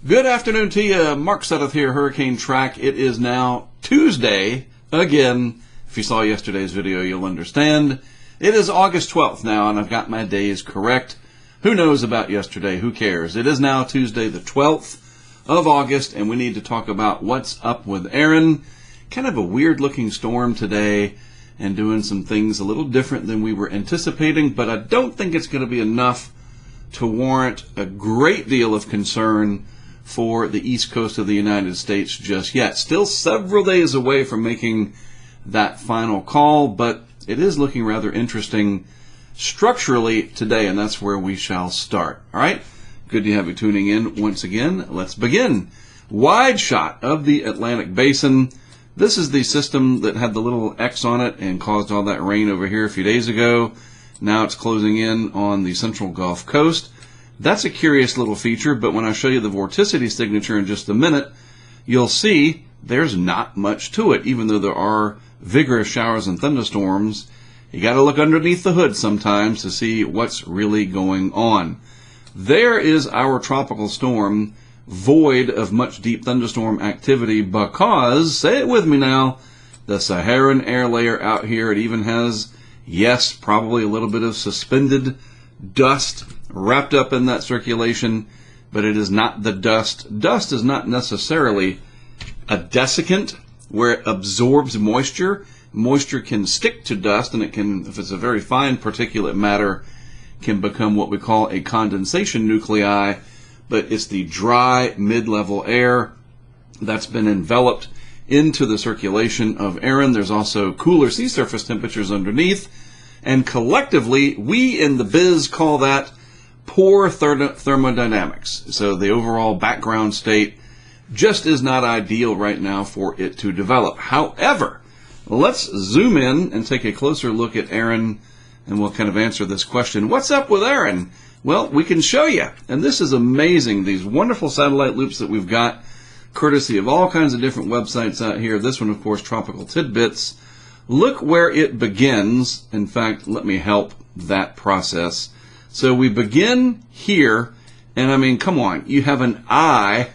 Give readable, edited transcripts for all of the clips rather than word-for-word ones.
Good afternoon to you. Mark Sudduth here, HurricaneTrack. It is now Tuesday again. If you saw yesterday's video, you'll understand. It is August 12th now, and I've got my days correct. Who knows about yesterday? Who cares? It is now Tuesday the 12th of August, and we need to talk about what's up with Erin. Kind of a weird-looking storm today, and doing some things a little different than we were anticipating, but I don't think it's going to be enough to warrant a great deal of concern for the east coast of the United States just yet. Still several days away from making that final call, but it is looking rather interesting structurally today, and that's where we shall start. All right? Good to have you tuning in once again. Let's begin. Wide shot of the Atlantic Basin. This is the system that had the little X on it and caused all that rain over here a few days ago. Now it's closing in on the central Gulf Coast. That's a curious little feature, but when I show you the vorticity signature in just a minute, you'll see there's not much to it. Even though there are vigorous showers and thunderstorms, you got to look underneath the hood sometimes to see what's really going on. There is our tropical storm, void of much deep thunderstorm activity because, say it with me now, the Saharan air layer out here, it even has, yes, probably a little bit of suspended dust wrapped up in that circulation, but it is not the dust. Dust is not necessarily a desiccant where it absorbs moisture. Moisture can stick to dust, and it can, if it's a very fine particulate matter, can become what we call a condensation nuclei, but it's the dry mid-level air that's been enveloped into the circulation of Erin. There's also cooler sea surface temperatures underneath, and collectively, we in the biz call that poor thermodynamics. So the overall background state just is not ideal right now for it to develop. However, let's zoom in and take a closer look at Erin, and we'll kind of answer this question. What's up with Erin? Well, we can show you. And this is amazing, these wonderful satellite loops that we've got, courtesy of all kinds of different websites out here. This one, of course, Tropical Tidbits. Look where it begins. In fact, let me help that process. So we begin here, and I mean, come on, you have an eye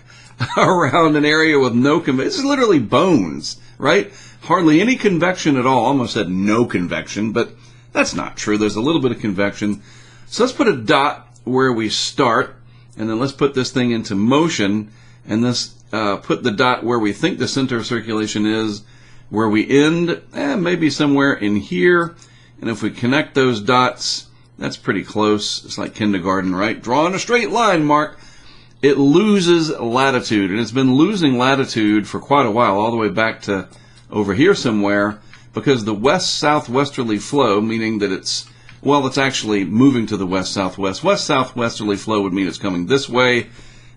around an area with no convection. This is literally bones, right? Hardly any convection at all. Almost said no convection, but that's not true. There's a little bit of convection. So let's put a dot where we start, and then let's put this thing into motion, and let's put the dot where we think the center of circulation is, where we end, maybe somewhere in here. And if we connect those dots, that's pretty close. It's like kindergarten, right? Drawing a straight line, Mark. It loses latitude, and it's been losing latitude for quite a while, all the way back to over here somewhere, because the west-southwesterly flow, meaning that it's actually moving to the west-southwest. West-southwesterly flow would mean it's coming this way.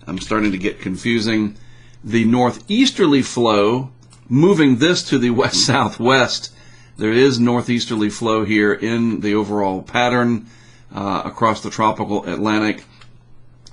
I'm starting to get confusing. The northeasterly flow, moving this to the west-southwest. There is northeasterly flow here in the overall pattern across the tropical Atlantic,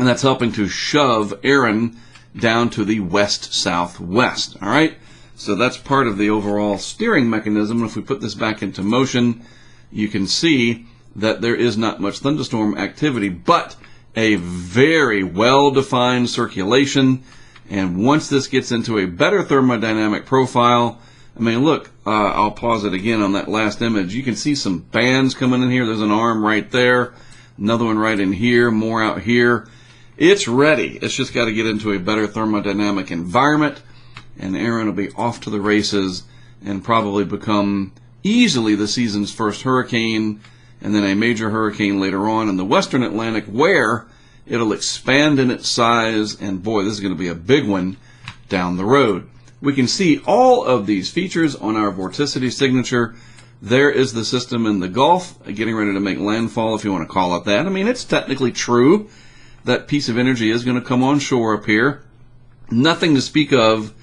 and that's helping to shove Erin down to the west-southwest. All right? So that's part of the overall steering mechanism. And if we put this back into motion, you can see that there is not much thunderstorm activity, but a very well-defined circulation. And once this gets into a better thermodynamic profile, I mean, look, I'll pause it again on that last image. You can see some bands coming in here. There's an arm right there, another one right in here, more out here. It's ready. It's just got to get into a better thermodynamic environment, and Erin will be off to the races and probably become easily the season's first hurricane, and then a major hurricane later on in the western Atlantic, where it'll expand in its size, and boy, this is going to be a big one down the road. We can see all of these features on our vorticity signature. There is the system in the Gulf, getting ready to make landfall, if you want to call it that. I mean, it's technically true. That piece of energy is going to come on shore up here. Nothing to speak of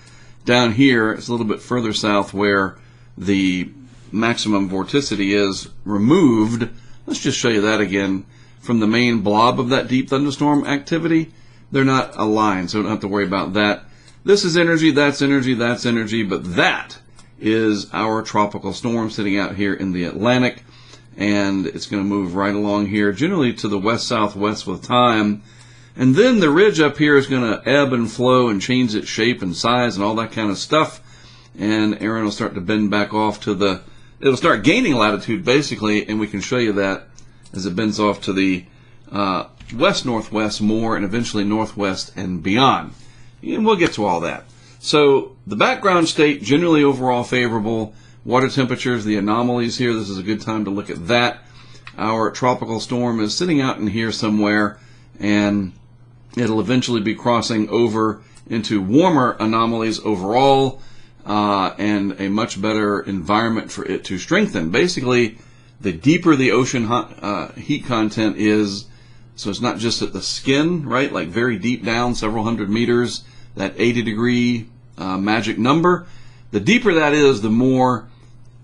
down here. It's a little bit further south where the maximum vorticity is removed. Let's just show you that again. From the main blob of that deep thunderstorm activity, they're not aligned, so don't have to worry about that. This is energy, that's energy, that's energy, but that is our tropical storm sitting out here in the Atlantic, and it's going to move right along here, generally to the west-southwest with time. And then the ridge up here is going to ebb and flow and change its shape and size and all that kind of stuff. And Erin will start to bend back off to it'll start gaining latitude basically, and we can show you that as it bends off to the west-northwest more and eventually northwest and beyond. And we'll get to all that. So the background state, generally overall favorable. Water temperatures, the anomalies here, this is a good time to look at that. Our tropical storm is sitting out in here somewhere, and it'll eventually be crossing over into warmer anomalies overall, and a much better environment for it to strengthen. Basically, the deeper the ocean heat content is, so it's not just at the skin, right, like very deep down, several hundred meters, that 80-degree magic number. The deeper that is, the more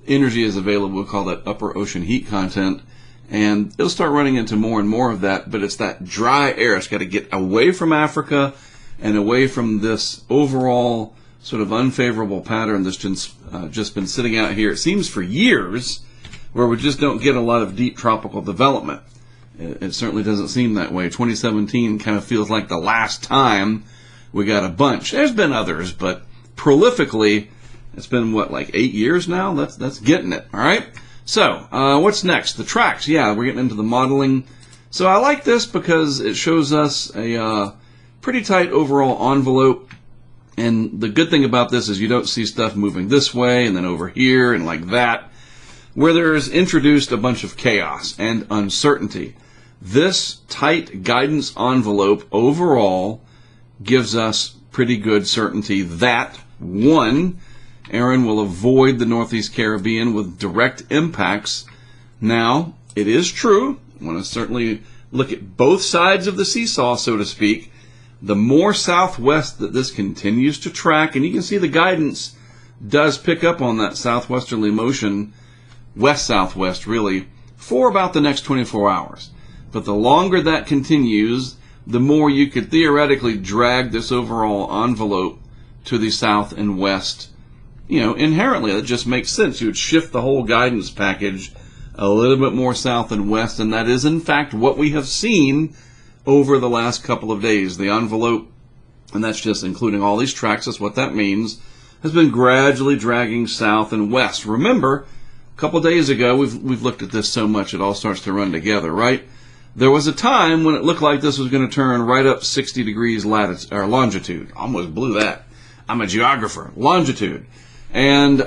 energy is available. We'll call that upper ocean heat content. And it'll start running into more and more of that, but it's that dry air. It's got to get away from Africa and away from this overall sort of unfavorable pattern that's just been sitting out here, it seems, for years, where we just don't get a lot of deep tropical development. It certainly doesn't seem that way. 2017 kind of feels like the last time we got a bunch. There's been others, but prolifically, it's been, what, like 8 years now? That's getting it, all right? So, what's next? The tracks. Yeah, we're getting into the modeling. So I like this because it shows us a pretty tight overall envelope. And the good thing about this is you don't see stuff moving this way and then over here and like that, where there's introduced a bunch of chaos and uncertainty. This tight guidance envelope overall gives us pretty good certainty that, one, Erin will avoid the Northeast Caribbean with direct impacts. Now, it is true, I want to certainly look at both sides of the seesaw, so to speak. The more southwest that this continues to track, and you can see the guidance does pick up on that southwesterly motion, west-southwest really, for about the next 24 hours. But the longer that continues, the more you could theoretically drag this overall envelope to the south and west. You know, inherently, that just makes sense. You would shift the whole guidance package a little bit more south and west, and that is, in fact, what we have seen over the last couple of days. The envelope, and that's just including all these tracks, that's what that means, has been gradually dragging south and west. Remember, a couple of days ago, we've looked at this so much it all starts to run together, right? There was a time when it looked like this was going to turn right up 60 degrees latitude, or longitude. Almost blew that. I'm a geographer. Longitude. And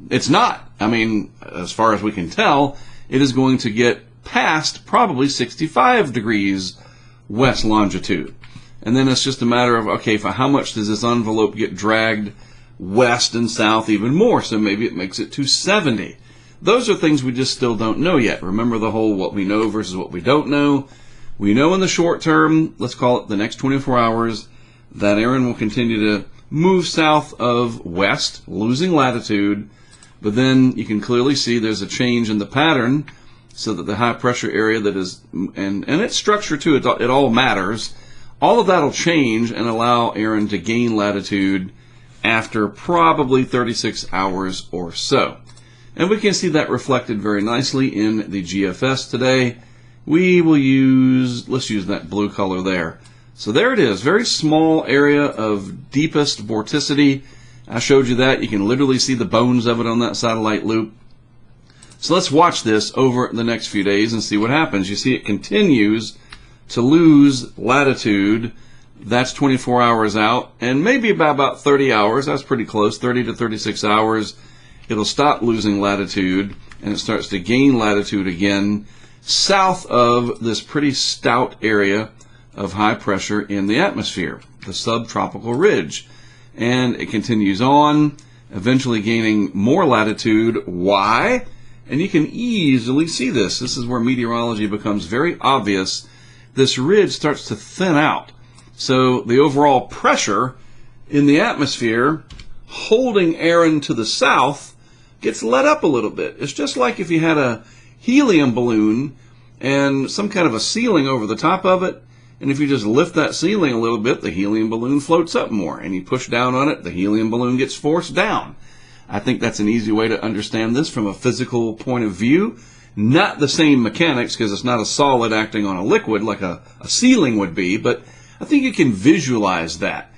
it's not. I mean, as far as we can tell, it is going to get past probably 65 degrees west longitude. And then it's just a matter of, okay, for how much does this envelope get dragged west and south even more? So maybe it makes it to 70. Those are things we just still don't know yet. Remember the whole what we know versus what we don't know. We know in the short term, let's call it the next 24 hours, that Erin will continue to move south of west, losing latitude, but then you can clearly see there's a change in the pattern so that the high pressure area that is, and its structure too, it all matters, all of that will change and allow Erin to gain latitude after probably 36 hours or so. And we can see that reflected very nicely in the GFS today. We will let's use that blue color there. So there it is, very small area of deepest vorticity. I showed you that. You can literally see the bones of it on that satellite loop. So let's watch this over the next few days and see what happens. You see it continues to lose latitude. That's 24 hours out, and maybe by about 30 hours, that's pretty close, 30 to 36 hours, it'll stop losing latitude, and it starts to gain latitude again south of this pretty stout area of high pressure in the atmosphere, the subtropical ridge. And it continues on, eventually gaining more latitude. Why? And you can easily see this. This is where meteorology becomes very obvious. This ridge starts to thin out. So the overall pressure in the atmosphere holding Erin to the south gets let up a little bit. It's just like if you had a helium balloon and some kind of a ceiling over the top of it, and if you just lift that ceiling a little bit, the helium balloon floats up more, and you push down on it, the helium balloon gets forced down. I think that's an easy way to understand this from a physical point of view. Not the same mechanics because it's not a solid acting on a liquid like a ceiling would be, but I think you can visualize that.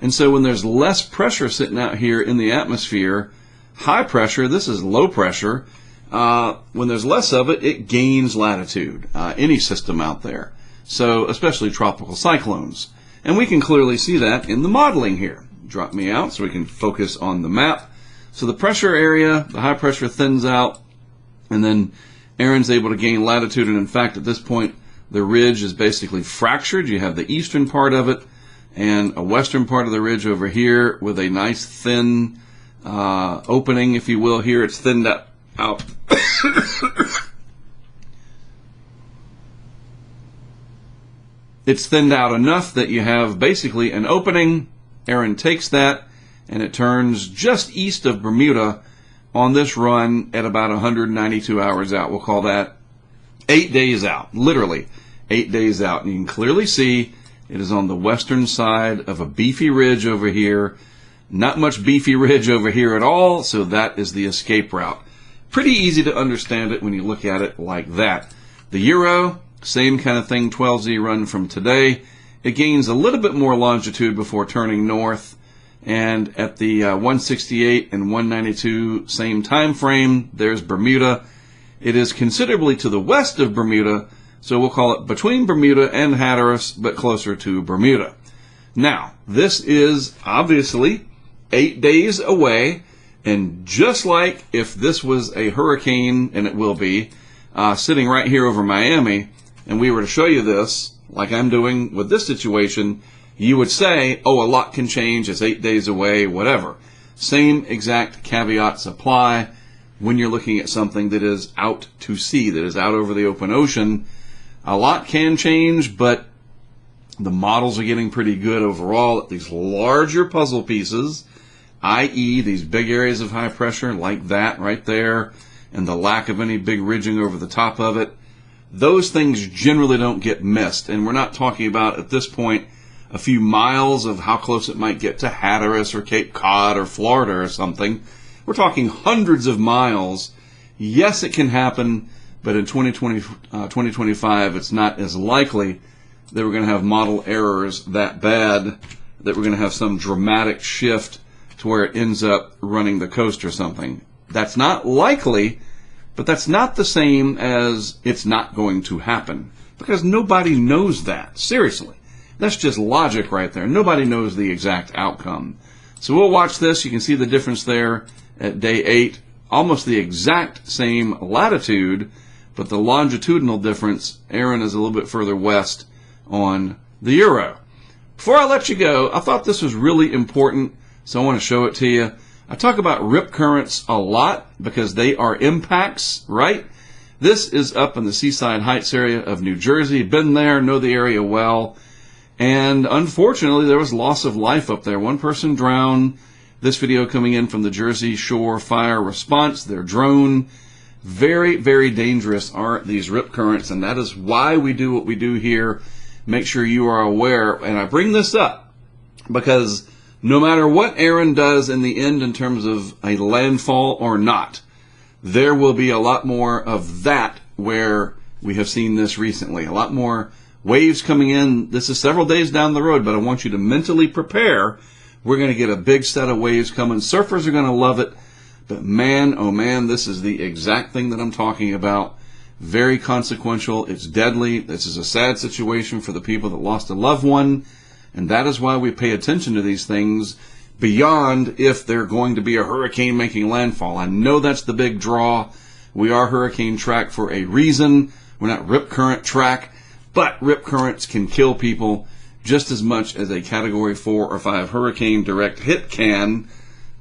And so when there's less pressure sitting out here in the atmosphere, high pressure, this is low pressure, when there's less of it, it gains latitude, any system out there. So especially tropical cyclones. And we can clearly see that in the modeling here. Drop me out so we can focus on the map. So the pressure area, the high pressure thins out, and then Erin's able to gain latitude, and in fact at this point the ridge is basically fractured. You have the eastern part of it and a western part of the ridge over here with a nice thin opening, if you will. Here it's thinned out. It's thinned out enough that you have basically an opening. Erin takes that and it turns just east of Bermuda on this run at about 192 hours out. We'll call that 8 days out, literally 8 days out. And you can clearly see it is on the western side of a beefy ridge over here. Not much beefy ridge over here at all, so that is the escape route. Pretty easy to understand it when you look at it like that. The Euro, same kind of thing, 12Z run from today. It gains a little bit more longitude before turning north. And at the 168 and 192 same time frame, there's Bermuda. It is considerably to the west of Bermuda, so we'll call it between Bermuda and Hatteras, but closer to Bermuda. Now, this is obviously 8 days away, and just like if this was a hurricane, and it will be, sitting right here over Miami, and we were to show you this, like I'm doing with this situation, you would say, oh, a lot can change, it's 8 days away, whatever. Same exact caveats apply when you're looking at something that is out to sea, that is out over the open ocean. A lot can change, but the models are getting pretty good overall at these larger puzzle pieces, i.e. these big areas of high pressure like that right there, and the lack of any big ridging over the top of it. Those things generally don't get missed, and we're not talking about, at this point, a few miles of how close it might get to Hatteras or Cape Cod or Florida or something. We're talking hundreds of miles. Yes, it can happen, but in 2025, it's not as likely that we're going to have model errors that bad, that we're going to have some dramatic shift to where it ends up running the coast or something. That's not likely, but that's not the same as it's not going to happen, because nobody knows that. Seriously. That's just logic right there. Nobody knows the exact outcome. So we'll watch this. You can see the difference there at day 8. Almost the exact same latitude, but the longitudinal difference, Erin is a little bit further west on the Euro. Before I let you go, I thought this was really important, so I want to show it to you. I talk about rip currents a lot because they are impacts, right? This is up in the Seaside Heights area of New Jersey. Been there, know the area well. And unfortunately, there was loss of life up there. One person drowned. This video coming in from the Jersey Shore Fire Response, their drone. Very, very dangerous are these rip currents, and that is why we do what we do here. Make sure you are aware. And I bring this up because no matter what Erin does in the end in terms of a landfall or not, there will be a lot more of that where we have seen this recently. A lot more waves coming in. This is several days down the road, but I want you to mentally prepare. We're going to get a big set of waves coming. Surfers are going to love it. But man, oh man, this is the exact thing that I'm talking about. Very consequential. It's deadly. This is a sad situation for the people that lost a loved one. And that is why we pay attention to these things beyond if they're going to be a hurricane making landfall. I know that's the big draw. We are HurricaneTrack for a reason. We're not rip current track. But rip currents can kill people just as much as a Category 4 or 5 hurricane direct hit can.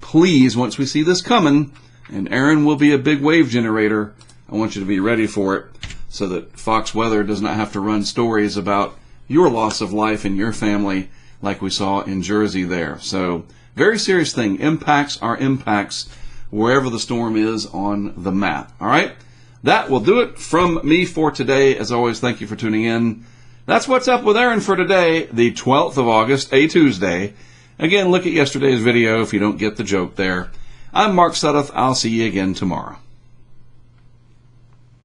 Please, once we see this coming, and Erin will be a big wave generator, I want you to be ready for it so that Fox Weather does not have to run stories about your loss of life and your family like we saw in Jersey there. So, very serious thing. Impacts are impacts wherever the storm is on the map. All right? That will do it from me for today. As always, thank you for tuning in. That's what's up with Erin for today, the 12th of August, a Tuesday. Again, look at yesterday's video if you don't get the joke there. I'm Mark Sudduth. I'll see you again tomorrow.